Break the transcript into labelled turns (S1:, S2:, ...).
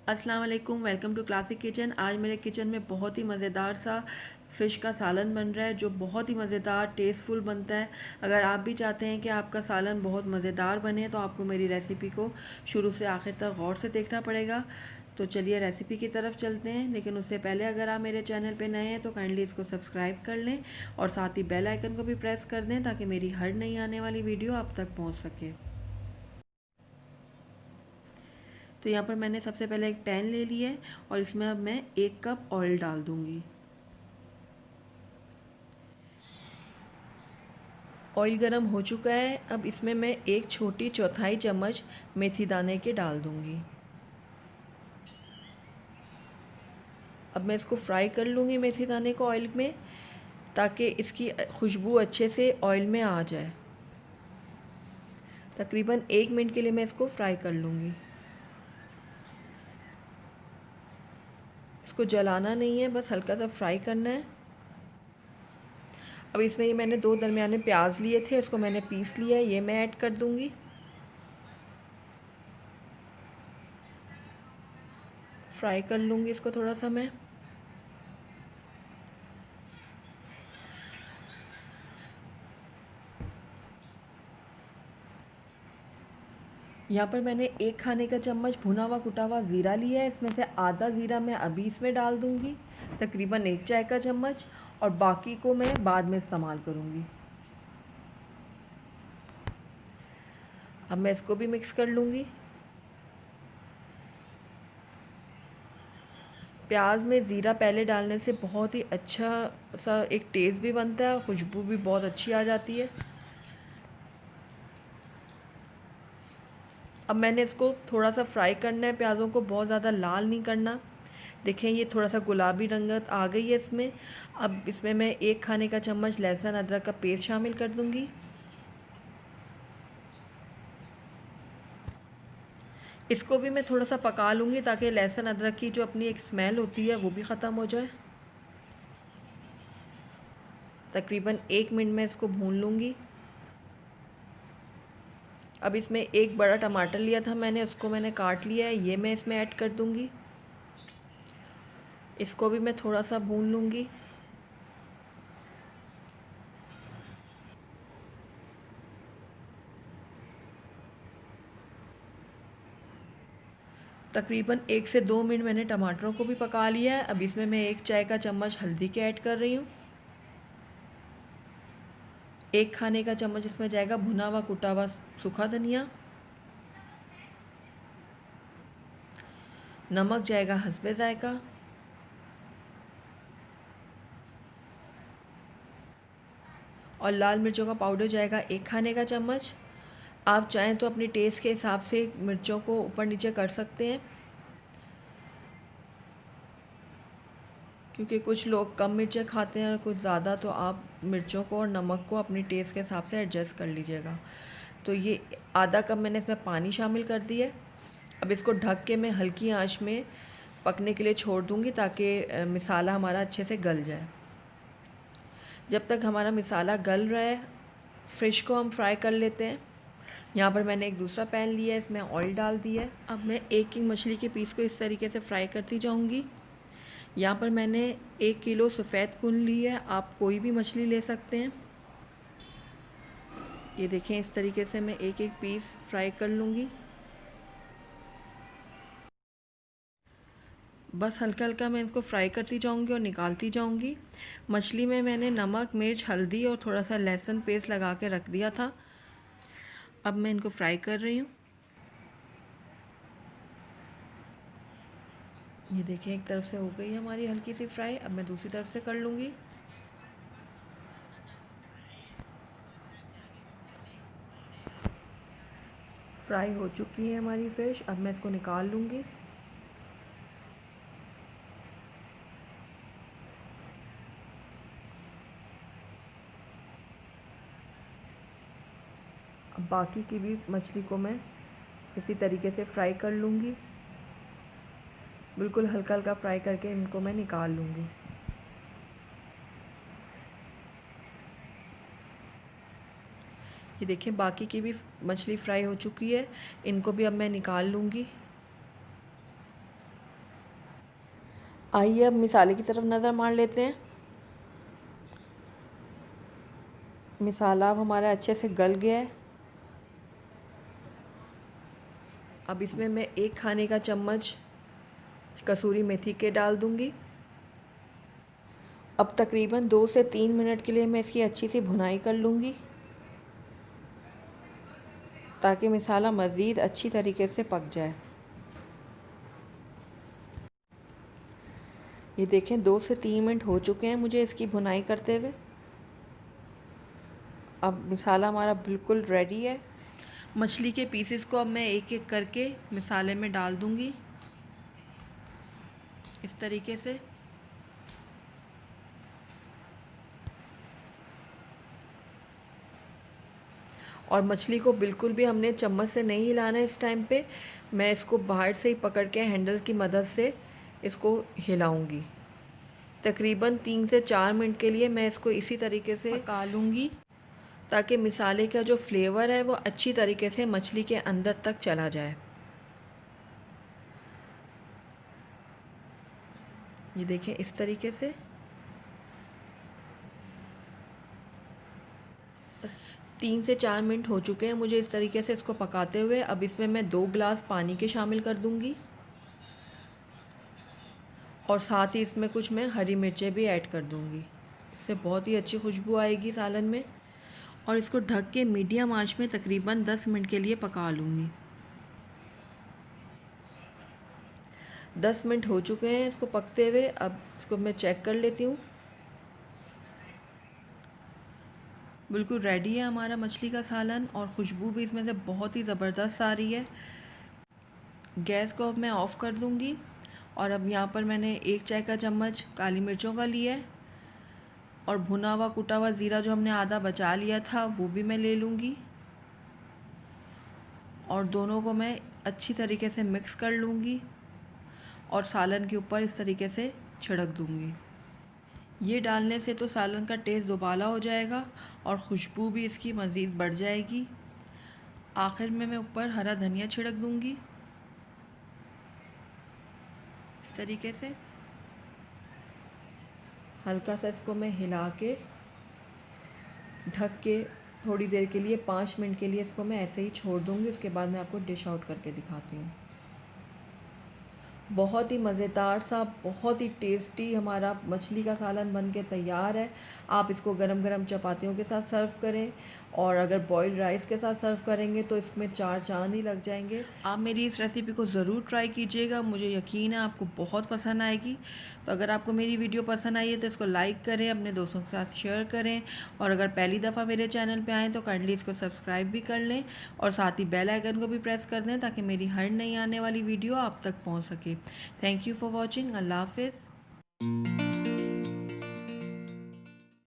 S1: अस्सलाम वालेकुम, welcome to classic kitchen. आज मेरे किचन में बहुत ही मज़ेदार सा फ़िश का सालन बन रहा है जो बहुत ही मज़ेदार टेस्टफुल बनता है। अगर आप भी चाहते हैं कि आपका सालन बहुत मज़ेदार बने तो आपको मेरी रेसिपी को शुरू से आखिर तक गौर से देखना पड़ेगा। तो चलिए रेसिपी की तरफ चलते हैं, लेकिन उससे पहले अगर आप मेरे चैनल पे नए हैं तो काइंडली इसको सब्सक्राइब कर लें और साथ ही बेल आइकन को भी प्रेस कर दें ताकि मेरी हर नई आने वाली वीडियो आप तक पहुँच सके। तो यहाँ पर मैंने सबसे पहले एक पैन ले लिया है और इसमें अब मैं 1 कप ऑयल डाल दूँगी। ऑयल गरम हो चुका है। अब इसमें मैं 1 छोटी चौथाई चम्मच मेथी दाने के डाल दूँगी। अब मैं इसको फ्राई कर लूँगी मेथी दाने को ऑयल में, ताकि इसकी खुशबू अच्छे से ऑयल में आ जाए। तकरीबन 1 मिनट के लिए मैं इसको फ्राई कर लूँगी। इसको जलाना नहीं है, बस हल्का सा फ्राई करना है। अब इसमें ये मैंने 2 दरमियाने प्याज लिए थे, उसको मैंने पीस लिया है, ये मैं ऐड कर दूँगी। फ्राई कर लूँगी इसको थोड़ा सा मैं। यहाँ पर मैंने 1 खाने का चम्मच भुना हुआ कुटा हुआ ज़ीरा लिया है। इसमें से आधा ज़ीरा मैं अभी इसमें डाल दूँगी, तकरीबन 1 चाय का चम्मच, और बाकी को मैं बाद में इस्तेमाल करूँगी। अब मैं इसको भी मिक्स कर लूँगी। प्याज में ज़ीरा पहले डालने से बहुत ही अच्छा सा एक टेस्ट भी बनता है और खुशबू भी बहुत अच्छी आ जाती है। अब मैंने इसको थोड़ा सा फ्राई करना है, प्याज़ों को बहुत ज़्यादा लाल नहीं करना। देखें ये थोड़ा सा गुलाबी रंगत आ गई है इसमें। अब इसमें मैं 1 खाने का चम्मच लहसुन अदरक का पेस्ट शामिल कर दूँगी। इसको भी मैं थोड़ा सा पका लूँगी ताकि लहसुन अदरक की जो अपनी एक स्मेल होती है वो भी ख़त्म हो जाए। तकरीबन 1 मिनट में इसको भून लूँगी। अब इसमें 1 बड़ा टमाटर लिया था मैंने, उसको मैंने काट लिया है, ये मैं इसमें ऐड कर दूँगी। इसको भी मैं थोड़ा सा भून लूँगी। तकरीबन 1 से 2 मिनट मैंने टमाटरों को भी पका लिया है। अब इसमें मैं 1 चाय का चम्मच हल्दी के ऐड कर रही हूँ। 1 खाने का चम्मच इसमें जाएगा भुना हुआ कुटा हुआ सूखा धनिया। नमक जाएगा हस्बे ज़ायका। और लाल मिर्चों का पाउडर जाएगा 1 खाने का चम्मच। आप चाहें तो अपनी टेस्ट के हिसाब से मिर्चों को ऊपर नीचे कर सकते हैं, क्योंकि कुछ लोग कम मिर्चें खाते हैं और कुछ ज़्यादा, तो आप मिर्चों को और नमक को अपनी टेस्ट के हिसाब से एडजस्ट कर लीजिएगा। तो ये आधा कप मैंने इसमें पानी शामिल कर दिया है। अब इसको ढक के मैं हल्की आंच में पकने के लिए छोड़ दूँगी ताकि मसाला हमारा अच्छे से गल जाए। जब तक हमारा मसाला गल रहा है, फ़िश को हम फ्राई कर लेते हैं। यहाँ पर मैंने एक दूसरा पैन लिया है, इसमें ऑयल डाल दिया है। अब मैं एक मछली के पीस को इस तरीके से फ्राई करती जाऊँगी। यहाँ पर मैंने 1 किलो सफ़ेद कुन ली है, आप कोई भी मछली ले सकते हैं। ये देखें, इस तरीके से मैं एक एक पीस फ्राई कर लूँगी। बस हल्का हल्का मैं इसको फ्राई करती जाऊँगी और निकालती जाऊँगी। मछली में मैंने नमक, मिर्च, हल्दी और थोड़ा सा लहसुन पेस्ट लगा के रख दिया था। अब मैं इनको फ्राई कर रही हूँ। ये देखिए, एक तरफ से हो गई हमारी हल्की सी फ्राई। अब मैं दूसरी तरफ से कर लूँगी। फ्राई हो चुकी है हमारी फ़िश, अब मैं इसको निकाल लूँगी। अब बाकी की भी मछली को मैं इसी तरीके से फ्राई कर लूँगी। बिल्कुल हल्का हल्का फ्राई करके इनको मैं निकाल लूँगी। ये देखिए, बाकी की भी मछली फ्राई हो चुकी है, इनको भी अब मैं निकाल लूँगी। आइए अब मिसाले की तरफ नज़र मार लेते हैं। मिसाला अब हमारा अच्छे से गल गया है। अब इसमें मैं 1 खाने का चम्मच कसूरी मेथी के डाल दूंगी। अब तकरीबन 2 से 3 मिनट के लिए मैं इसकी अच्छी सी भुनाई कर लूँगी, ताकि मिसाला मज़ीद अच्छी तरीके से पक जाए। ये देखें 2 से 3 मिनट हो चुके हैं मुझे इसकी भुनाई करते हुए। अब मिसाला हमारा बिल्कुल रेडी है। मछली के पीसेस को अब मैं एक एक करके मिसाले में डाल दूंगी, इस तरीके से। और मछली को बिल्कुल भी हमने चम्मच से नहीं हिलाना है इस टाइम पे। मैं इसको बाहर से ही पकड़ के हैंडल की मदद से इसको हिलाऊंगी। तकरीबन 3 से 4 मिनट के लिए मैं इसको इसी तरीके से पका लूँगी, ताकि मिसाले का जो फ्लेवर है वो अच्छी तरीके से मछली के अंदर तक चला जाए। ये देखें इस तरीके से। 3 से 4 मिनट हो चुके हैं मुझे इस तरीके से इसको पकाते हुए। अब इसमें मैं 2 गिलास पानी के शामिल कर दूंगी, और साथ ही इसमें कुछ मैं हरी मिर्चें भी ऐड कर दूंगी। इससे बहुत ही अच्छी खुशबू आएगी सालन में। और इसको ढक के मीडियम आंच में तकरीबन 10 मिनट के लिए पका लूँगी। 10 मिनट हो चुके हैं इसको पकते हुए। अब इसको मैं चेक कर लेती हूँ। बिल्कुल रेडी है हमारा मछली का सालन, और खुशबू भी इसमें से बहुत ही ज़बरदस्त आ रही है। गैस को अब मैं ऑफ़ कर दूँगी। और अब यहाँ पर मैंने 1 चाय का चम्मच काली मिर्चों का लिया है, और भुना हुआ कुटा हुआ ज़ीरा जो हमने आधा बचा लिया था वो भी मैं ले लूँगी, और दोनों को मैं अच्छी तरीके से मिक्स कर लूँगी, और सालन के ऊपर इस तरीके से छिड़क दूँगी। ये डालने से तो सालन का टेस्ट दोबाला हो जाएगा, और खुशबू भी इसकी मज़ीद बढ़ जाएगी। आखिर में मैं ऊपर हरा धनिया छिड़क दूँगी, इस तरीके से। हल्का सा इसको मैं हिला के ढक के थोड़ी देर के लिए 5 मिनट के लिए इसको मैं ऐसे ही छोड़ दूँगी। उसके बाद मैं आपको डिश आउट करके दिखाती हूँ। बहुत ही मज़ेदार सा, बहुत ही टेस्टी हमारा मछली का सालन बन के तैयार है। आप इसको गरम गरम चपातियों के साथ सर्व करें, और अगर बॉइल्ड राइस के साथ सर्व करेंगे तो इसमें 4 चाँद ही लग जाएंगे। आप मेरी इस रेसिपी को ज़रूर ट्राई कीजिएगा, मुझे यकीन है आपको बहुत पसंद आएगी। तो अगर आपको मेरी वीडियो पसंद आई है तो इसको लाइक करें, अपने दोस्तों के साथ शेयर करें, और अगर पहली दफ़ा मेरे चैनल पर आएँ तो काइंडली इसको सब्सक्राइब भी कर लें, और साथ ही बेल आइकन को भी प्रेस कर दें, ताकि मेरी हर नई आने वाली वीडियो आप तक पहुँच सके। Thank you for watching. Allah Hafiz.